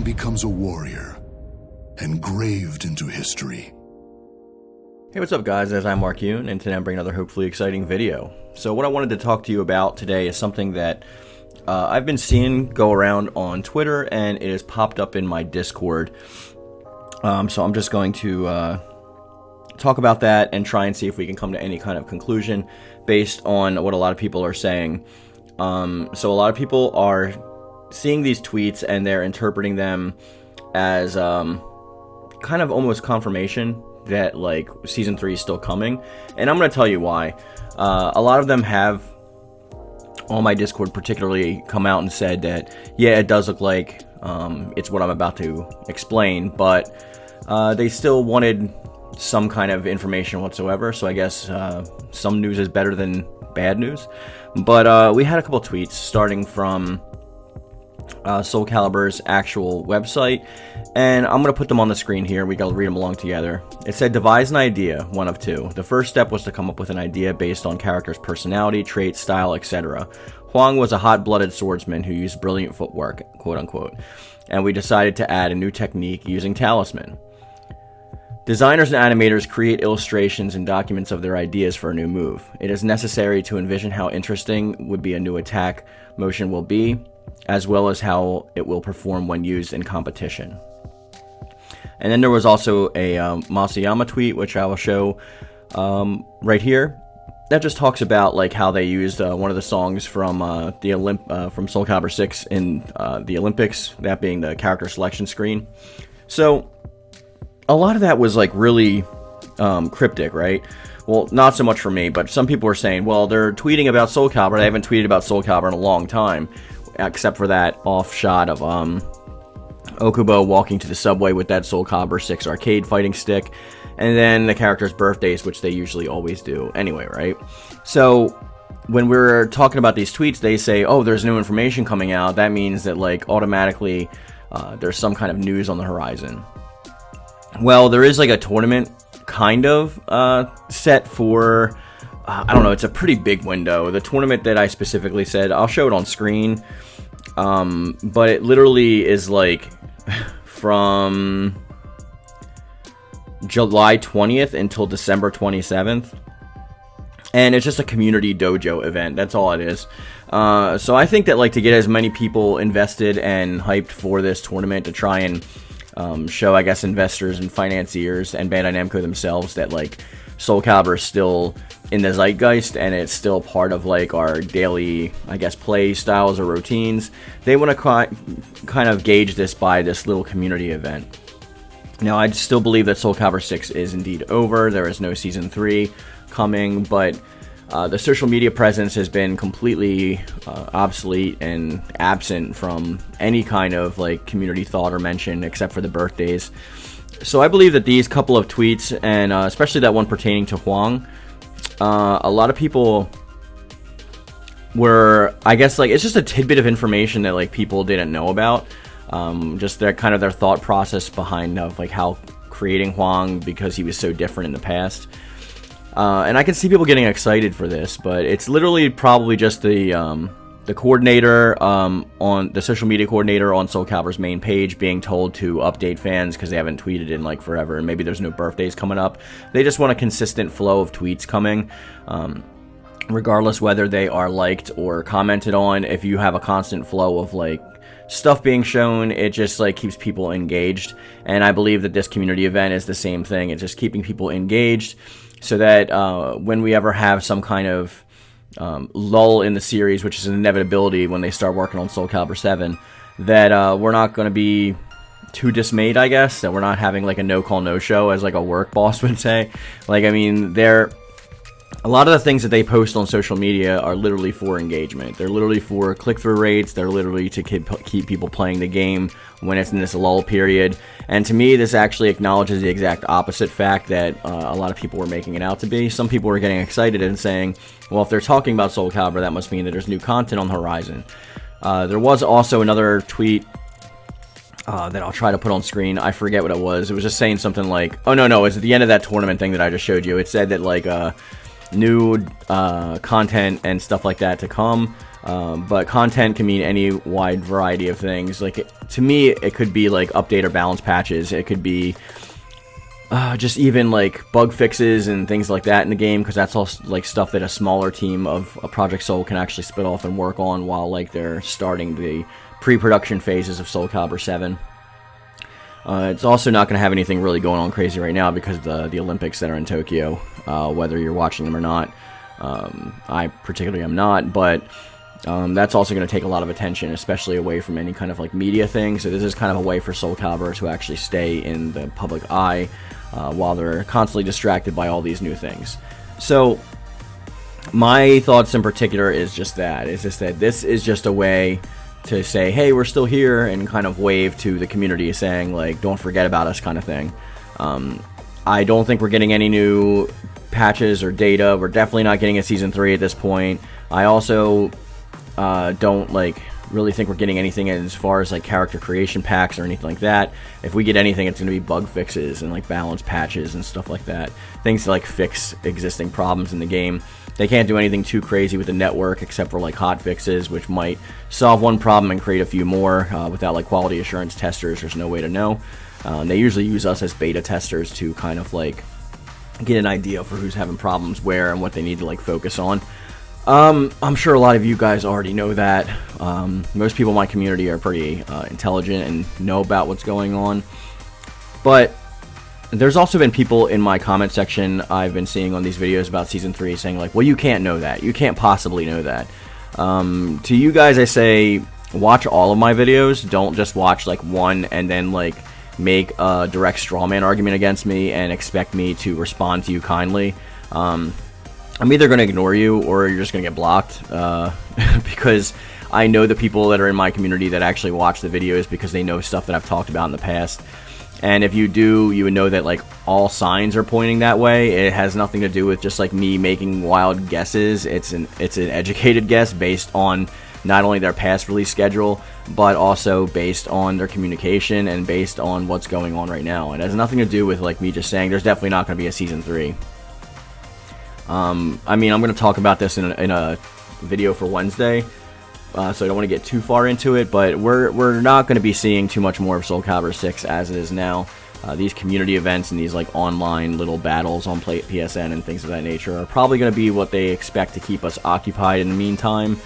becomes a warrior, engraved into history. Hey, what's up guys, I'm Mark Yoon, and today I'm bringing another hopefully exciting video. So what I wanted to talk to you about today is something that I've been seeing go around on Twitter, and it has popped up in my Discord. So I'm just going to talk about that and try and see if we can come to any kind of conclusion based on what a lot of people are saying. So a lot of people are seeing these tweets and they're interpreting them as kind of almost confirmation that like season 3 is still coming, and I'm going to tell you why. A lot of them have on my Discord particularly come out and said that yeah, it does look like it's what I'm about to explain, but they still wanted some kind of information whatsoever, so I guess some news is better than bad news. But we had a couple tweets starting from Soul Calibur's actual website, and I'm going to put them on the screen here. We got to read them along together. It said, devise an idea, one of two. The first step was to come up with an idea based on character's personality, traits, style, etc. Huang was a hot-blooded swordsman who used brilliant footwork, quote-unquote, and we decided to add a new technique using talisman. Designers and animators create illustrations and documents of their ideas for a new move. It is necessary to envision how interesting would be a new attack motion will be, as well as how it will perform when used in competition. And then there was also a Masayama tweet, which I will show right here, that just talks about like how they used one of the songs from from Soul Calibur 6 in the Olympics, that being the character selection screen. So a lot of that was like really cryptic, right? Well, not so much for me, but some people were saying, well, they're tweeting about Soul Calibur. They haven't tweeted about Soul Calibur in a long time, except for that off shot of Okubo walking to the subway with that Soul Calibur 6 arcade fighting stick, and then the characters' birthdays, which they usually always do anyway, right? So when we're talking about these tweets, they say, oh, there's new information coming out. That means that like automatically there's some kind of news on the horizon. Well, there is like a tournament kind of set for, I don't know, it's a pretty big window. The tournament that I specifically said, I'll show it on screen, but it literally is like from July 20th until December 27th, and it's just a community dojo event. That's all it is. So I think that like to get as many people invested and hyped for this tournament to try and show, I guess, investors and financiers and Bandai Namco themselves that like Soul Calibur is still in the zeitgeist and it's still part of like our daily, I guess, play styles or routines. They want to kind of gauge this by this little community event. Now, I still believe that Soul Calibur 6 is indeed over. There is no Season 3 coming, but the social media presence has been completely obsolete and absent from any kind of like community thought or mention except for the birthdays. So I believe that these couple of tweets, and especially that one pertaining to Huang, a lot of people were, I guess, like, it's just a tidbit of information that like people didn't know about. Just their kind of their thought process behind of like how creating Huang, because he was so different in the past. And I can see people getting excited for this, but it's literally probably just the coordinator on the social media coordinator on Soul Calibur's main page being told to update fans because they haven't tweeted in like forever, and maybe there's no birthdays coming up. They just want a consistent flow of tweets coming, regardless whether they are liked or commented on. If you have a constant flow of like stuff being shown, it just like keeps people engaged. And I believe that this community event is the same thing. It's just keeping people engaged, so that when we ever have some kind of lull in the series, which is an inevitability when they start working on Soul Calibur 7, that we're not going to be too dismayed, I guess, that we're not having like a no-call, no-show, as like a work boss would say. Like, I mean, a lot of the things that they post on social media are literally for engagement. They're literally for click-through rates. They're literally to keep people playing the game when it's in this lull period. And to me, this actually acknowledges the exact opposite fact that a lot of people were making it out to be. Some people were getting excited and saying, well, if they're talking about Soul Calibur, that must mean that there's new content on the horizon. There was also another tweet that I'll try to put on screen. I forget what it was. It was just saying something like, oh, no, it's at the end of that tournament thing that I just showed you. It said that, like, new content and stuff like that to come. But content can mean any wide variety of things. Like, to me, it could be like update or balance patches. It could be just even like bug fixes and things like that in the game, because that's all like stuff that a smaller team of Project Soul can actually split off and work on while like they're starting the pre-production phases of Soul Calibur 7. It's also not going to have anything really going on crazy right now because of the Olympics that are in Tokyo, whether you're watching them or not. I particularly am not, but that's also going to take a lot of attention, especially away from any kind of like media thing. So this is kind of a way for Soul Calibur to actually stay in the public eye while they're constantly distracted by all these new things. So my thoughts in particular is just that this is just a way to say, hey, we're still here, and kind of wave to the community saying, like, don't forget about us, kind of thing. I don't think we're getting any new patches or data. We're definitely not getting a Season 3 at this point. I also don't, like, really think we're getting anything as far as, like, character creation packs or anything like that. If we get anything, it's going to be bug fixes and, like, balance patches and stuff like that. Things to, like, fix existing problems in the game. They can't do anything too crazy with the network except for like hot fixes, which might solve one problem and create a few more. Without like quality assurance testers, there's no way to know. They usually use us as beta testers to kind of like get an idea for who's having problems where and what they need to like focus on. I'm sure a lot of you guys already know that. Most people in my community are pretty intelligent and know about what's going on. But there's also been people in my comment section I've been seeing on these videos about Season 3 saying like, well, you can't know that. You can't possibly know that. To you guys, I say, watch all of my videos. Don't just watch like one and then like make a direct strawman argument against me and expect me to respond to you kindly. I'm either going to ignore you or you're just going to get blocked because I know the people that are in my community that actually watch the videos because they know stuff that I've talked about in the past. And if you do, you would know that like all signs are pointing that way. It has nothing to do with just like me making wild guesses. It's an educated guess based on not only their past release schedule, but also based on their communication and based on what's going on right now. It has nothing to do with like me just saying there's definitely not going to be a Season 3. I mean, I'm going to talk about this in a video for Wednesday. So I don't want to get too far into it, but we're not going to be seeing too much more of Soul Calibur 6 as it is now. These community events and these like online little battles on PSN and things of that nature are probably going to be what they expect to keep us occupied in the meantime.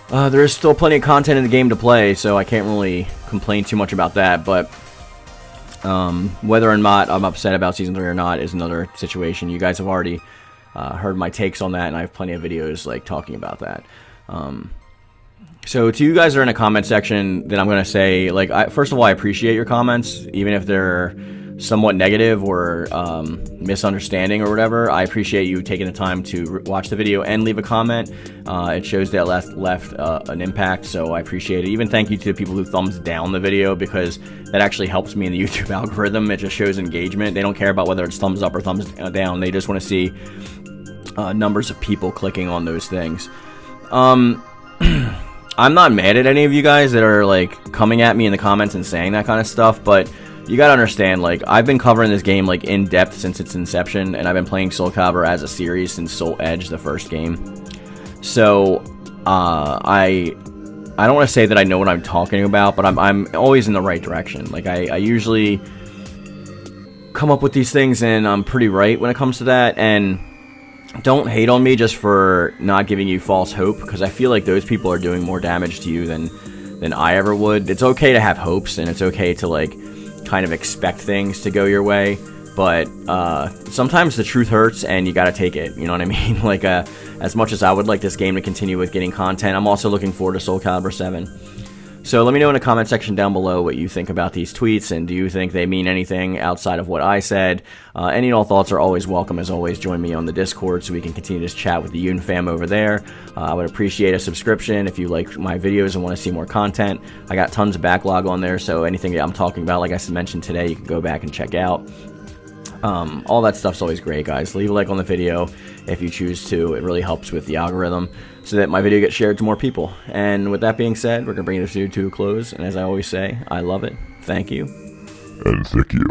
There is still plenty of content in the game to play, so I can't really complain too much about that, but whether or not I'm upset about Season 3 or not is another situation. You guys have already heard my takes on that, and I have plenty of videos like talking about that. So to you guys that are in the comment section, then I'm going to say, like, first of all, I appreciate your comments, even if they're somewhat negative or misunderstanding or whatever. I appreciate you taking the time to watch the video and leave a comment. It shows that left an impact, so I appreciate it. Even thank you to the people who thumbs down the video, because that actually helps me in the YouTube algorithm. It just shows engagement. They don't care about whether it's thumbs up or thumbs down. They just want to see numbers of people clicking on those things. I'm not mad at any of you guys that are like coming at me in the comments and saying that kind of stuff, but you gotta understand, like, I've been covering this game like in depth since its inception, and I've been playing Soul Calibur as a series since Soul Edge, the first game. So I don't want to say that I know what I'm talking about, but I'm always in the right direction. Like I usually come up with these things and I'm pretty right when it comes to that. And don't hate on me just for not giving you false hope, because I feel like those people are doing more damage to you than I ever would. It's okay to have hopes, and it's okay to like kind of expect things to go your way, but sometimes the truth hurts and you gotta take it, you know what I mean? Like as much as I would like this game to continue with getting content, I'm also looking forward to Soul Calibur 7. So let me know in the comment section down below what you think about these tweets, and do you think they mean anything outside of what I said? Any and all thoughts are always welcome. As always, join me on the Discord so we can continue this chat with the Yoon-Fam over there. I would appreciate a subscription if you like my videos and want to see more content. I got tons of backlog on there, so anything that I'm talking about, like I mentioned today, you can go back and check out. All that stuff's always great, guys. Leave a like on the video if you choose to. It really helps with the algorithm so that my video gets shared to more people. And with that being said, we're going to bring this video to a close. And as I always say, I love it. Thank you. And thank you.